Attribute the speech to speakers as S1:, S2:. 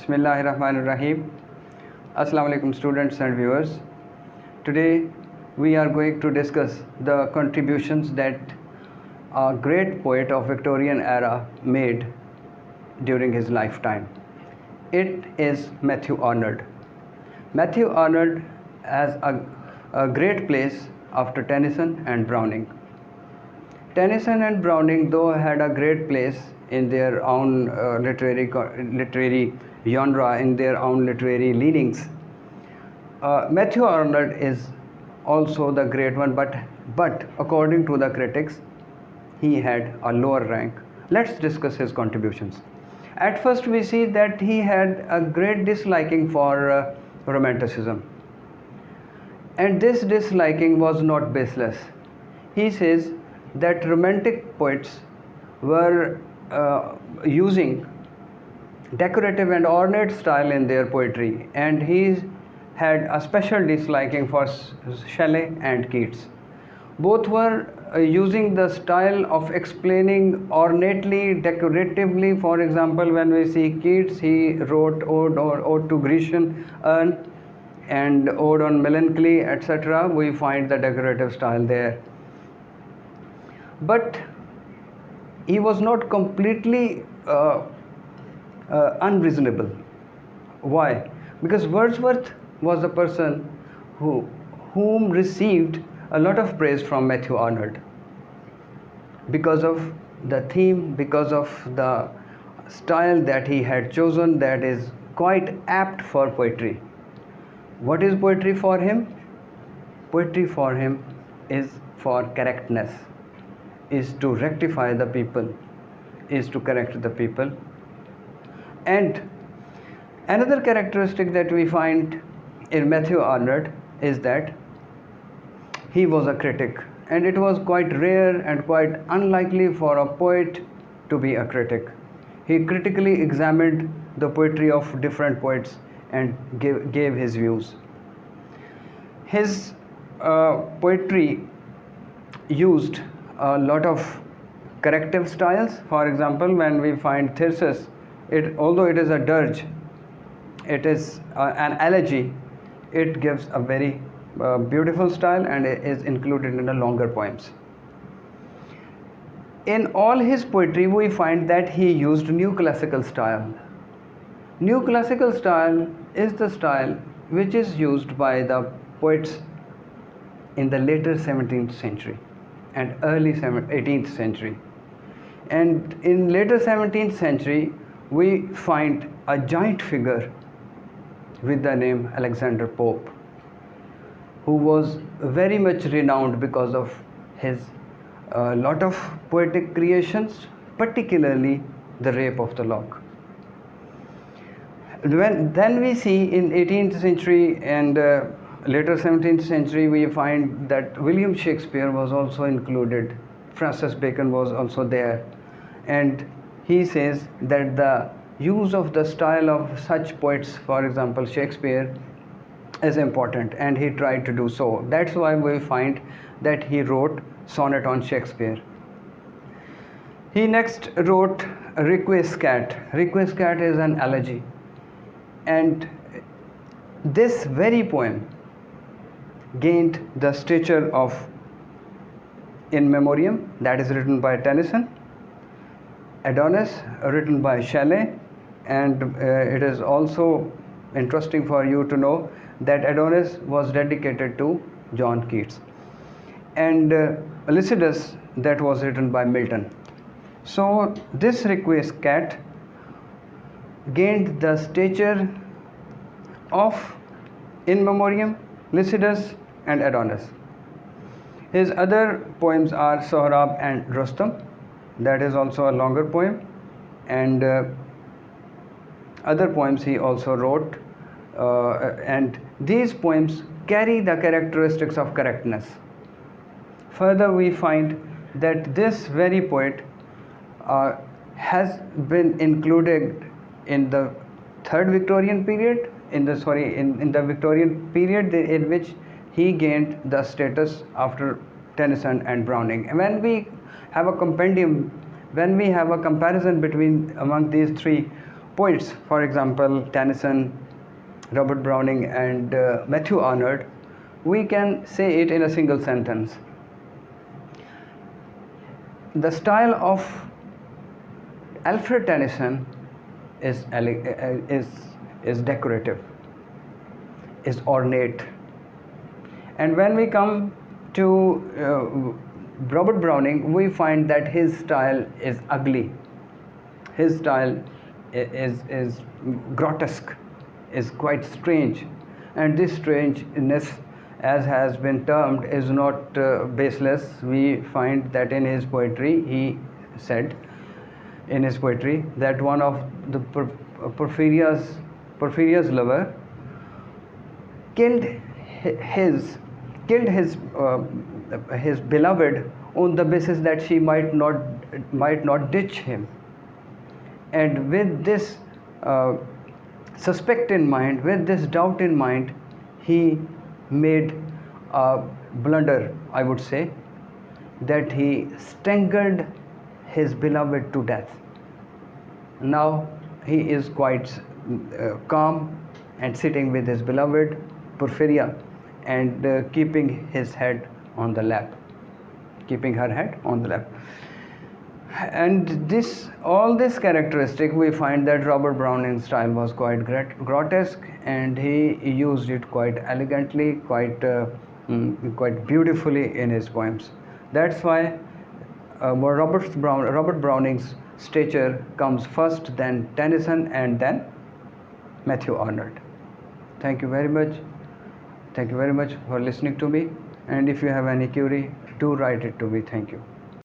S1: Bismillahirrahmanirrahim. Assalamu alaikum students and viewers. Today we are going to discuss the contributions that a great poet of Victorian era made during his lifetime. It is Mathew Arnold. Mathew Arnold has a great place after Tennyson and Browning. Tennyson and Browning, though, had a great place in their own literary genre, in their own literary leanings. Mathew Arnold is also the great one, but according to the critics, he had a lower rank. Let's discuss his contributions. At first, we see that he had a great disliking for romanticism, and this disliking was not baseless. He says that romantic poets were using decorative and ornate style in their poetry, and he had a special disliking for Shelley and Keats. Both were using the style of explaining ornately, decoratively. For example, when we see Keats, he wrote ode to Grecian urn and ode on melancholy, etc. We find the decorative style there. But he was not completely unreasonable. Why? Because Wordsworth was a person whom received a lot of praise from Mathew Arnold because of the theme, because of the style that he had chosen, that is quite apt for poetry. What is poetry for him? Poetry for him is for correctness, is to rectify the people, is to correct the people. And another characteristic that we find in Mathew Arnold is that he was a critic, and it was quite rare and quite unlikely for a poet to be a critic. He critically examined the poetry of different poets and gave his views. His poetry used a lot of corrective styles. For example, when we find Thyrsis, although it is a dirge, it is an elegy, it gives a very beautiful style and is included in the longer poems. In all his poetry, we find that he used new classical style. New classical style is the style which is used by the poets in the later 17th century and early 18th century. And in later 17th century, we find a giant figure with the name Alexander Pope, who was very much renowned because of his lot of poetic creations, particularly the Rape of the Lock. Then we see in 18th century and later 17th century, we find that William Shakespeare was also included. Francis Bacon was also there. And he says that the use of the style of such poets, for example Shakespeare, is important, and he tried to do so. That's why we find that he wrote sonnet on Shakespeare. He next wrote Requiescat. Requiescat is an elegy, and this very poem gained the stature of In Memoriam, that is written by Tennyson, Adonis, written by Shelley, and it is also interesting for you to know that Adonis was dedicated to John Keats, and Lycidas, that was written by Milton. So this Requiescat gained the stature of In Memoriam, Lycidas, and Adonis. His other poems are Sohrab and Rustam, that is also a longer poem, and other poems he also wrote, and these poems carry the characteristics of correctness. Further, we find that this very poet has been included in the third Victorian period, in the Victorian period in which he gained the status after Tennyson and Browning. And when we have a compendium, when we have a comparison among these three poets, for example, Tennyson, Robert Browning, and Mathew Arnold, we can say it in a single sentence. The style of Alfred Tennyson is decorative, is ornate. And when we come to Robert Browning, we find that his style is ugly. His style is grotesque, is quite strange. And this strangeness, as has been termed, is not baseless. We find that in his poetry, he said in his poetry that one of the Porphyria's lover killed his beloved on the basis that she might not ditch him. And with this suspect in mind, with this doubt in mind, he made a blunder, I would say, that he strangled his beloved to death. Now he is quite calm and sitting with his beloved Porphyria and keeping his head on the lap, keeping her head on the lap. And all this characteristic, we find that Robert Browning's style was quite grotesque, and he used it quite elegantly, quite beautifully in his poems. That's why Robert Browning's stature comes first, then Tennyson, and then Mathew Arnold. Thank you very much. Thank you very much for listening to me. And if you have any query, do write it to me. Thank you.